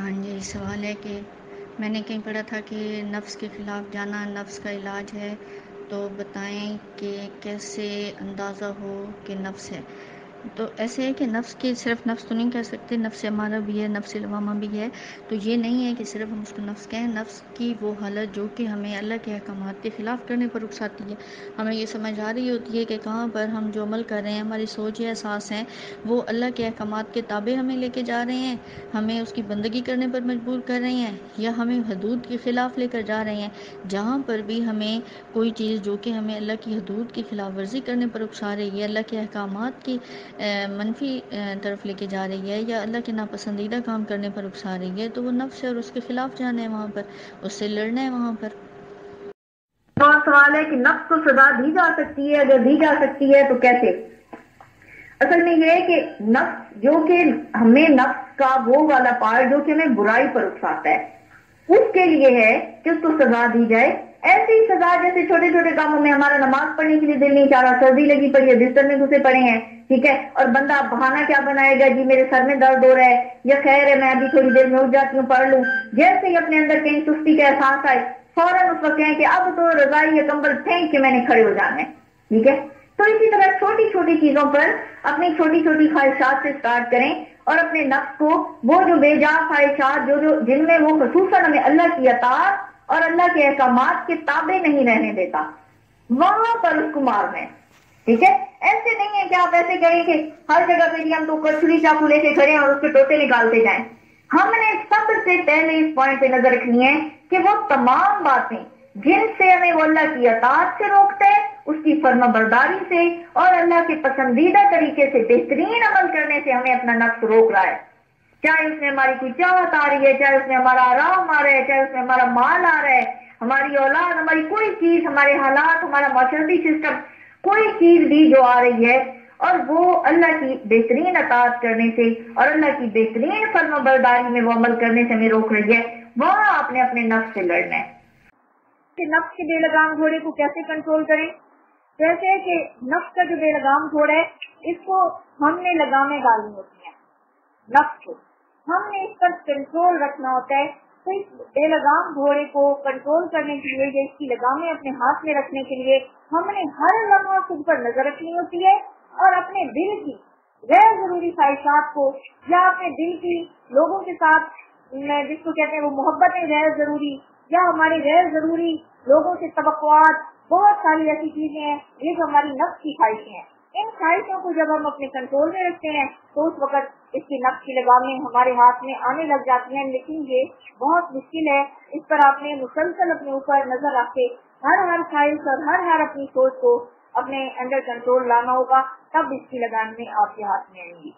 ہاں جی، سوال ہے کہ میں نے کہیں پڑھا تھا کہ نفس کے خلاف جانا نفس کا علاج ہے، تو بتائیں کہ کیسے اندازہ ہو کہ نفس ہے؟ تو ایسے ہے کہ نفس کی صرف نفس تو نہیں کہہ سکتے، نفس ہمارا بھی ہے، نفس لوامہ بھی ہے، تو یہ نہیں ہے کہ صرف ہم اس کو نفس کہیں۔ نفس کی وہ حالت جو کہ ہمیں اللہ کے احکامات کے خلاف کرنے پر اکساتی ہے، ہمیں یہ سمجھ آ رہی ہوتی ہے کہ کہاں پر ہم جو عمل کر رہے ہیں، ہماری سوچ یا احساس ہیں، وہ اللہ کے احکامات کے تابع ہمیں لے کے جا رہے ہیں، ہمیں اس کی بندگی کرنے پر مجبور کر رہے ہیں، یا ہمیں حدود کے خلاف لے کر جا رہے ہیں۔ جہاں پر بھی ہمیں کوئی چیز جو کہ ہمیں اللہ کی حدود کی خلاف ورزی کرنے پر اکسا رہی ہے، اللہ کے احکامات کی منفی طرف لے کے جا رہی ہے، یا اللہ کے ناپسندیدہ کام کرنے پر اکسا رہی ہے، تو وہ نفس ہے اور اس کے خلاف جانا ہے، وہاں پر اس سے لڑنا ہے وہاں پر۔ اور سوال ہے کہ نفس کو سزا دی جا سکتی ہے، اگر دی جا سکتی ہے تو کیسے؟ اصل میں یہ ہے کہ نفس جو کہ ہمیں نفس کا وہ والا پارٹ جو کہ ہمیں برائی پر اکساتا ہے، اس کے لیے ہے کہ اس کو سزا دی جائے۔ ایسی ہی سزا جیسے چھوٹے چھوٹے کاموں میں ہمارا نماز پڑھنے کے لیے دل نہیں چاہ رہا، سردی لگی پڑی ہے، بستر میں گھسے پڑے ہیں، ٹھیک ہے، اور بندہ بہانہ کیا بنائے گا، جی میرے سر میں درد ہو رہا ہے، یا خیر ہے میں ابھی تھوڑی دیر میں اٹھ جاتی ہوں پڑھ لوں۔ جیسے ہی اپنے اندر کہیں سستی کا احساس آئے، فوراً اس وقت کہیں کہ اب تو رضائی یا کمبل پھینک کے میں نے کھڑے ہو جانا ہے، ٹھیک ہے۔ تو اسی طرح چھوٹی چھوٹی چیزوں پر اپنی چھوٹی چھوٹی خواہشات سے سٹارٹ کریں، اور اپنے نفس کو وہ جو بے جا خواہشات جن میں وہ خصوصاً ہمیں اللہ کی اطاعت اور اللہ کے احکامات کے تابع نہیں رہنے دیتا، وہاں پر اس کو مارنا ہے، ٹھیک ہے۔ ایسے نہیں ہے کہ آپ ایسے کریں کہ ہر جگہ پہ ہم تو چھری چاقو لے کے کھڑے ہیں اور اس کے ٹوٹے نکالتے جائیں۔ ہم نے سب سے پہلے اس پوائنٹ پہ نظر رکھنی ہے کہ وہ تمام باتیں جن سے ہمیں وہ اللہ کی اطاعت سے روکتا ہے، اس کی فرما برداری سے اور اللہ کے پسندیدہ طریقے سے بہترین عمل کرنے سے ہمیں اپنا نفس روک رہا ہے، چاہے اس میں ہماری کوئی چاہت آ رہی ہے، چاہے اس میں ہمارا آرام آ رہا ہے، چاہے اس میں ہمارا مال آ رہا ہے، ہماری اولاد، ہماری کوئی چیز، ہمارے حالات، ہمارا معاشرتی سسٹم، کوئی چیز بھی جو آ رہی ہے، اور وہ اللہ کی بہترین اطاعت کرنے سے اور اللہ کی بہترین فرما برداری میں وہ عمل کرنے سے ہمیں روک رہی ہے، وہاں آپ نے اپنے نفس سے لڑنا ہے۔ کہ نفس کے بے لگام گھوڑے کو کیسے کنٹرول کریں؟ جیسے کہ نفس کا جو بے لگام گھوڑا ہے، اس کو ہم نے لگامیں ڈالنی ہوتی ہیں، نفس کو ہم نے اس پر کنٹرول رکھنا ہوتا ہے۔ تو اس بے لگام گھوڑے کو کنٹرول کرنے کے لیے یا اس کی لگامیں اپنے ہاتھ میں رکھنے کے لیے ہم نے ہر لمحہ خود پر نظر رکھنی ہوتی ہے، اور اپنے دل کی غیر ضروری خواہشات کو یا اپنے دل کی لوگوں کے ساتھ جس کو کہتے ہیں وہ محبتیں غیر ضروری، یا ہمارے غیر ضروری لوگوں سے توقعات، بہت ساری ایسی چیزیں ہیں یہ جو ہماری نفس کی خواہشیں ہیں، ان خواہشوں کو جب ہم اپنے کنٹرول میں رکھتے ہیں تو اس وقت اس کی نفس کی لگامیں ہمارے ہاتھ میں آنے لگ جاتی ہیں۔ لیکن یہ بہت مشکل ہے، اس پر آپ نے مسلسل اپنے اوپر نظر رکھ کے ہر خواہش اور ہر اپنی سوچ کو اپنے انڈر کنٹرول لانا ہوگا، تب اس کی لگامیں آپ کے ہاتھ میں آئیں گی۔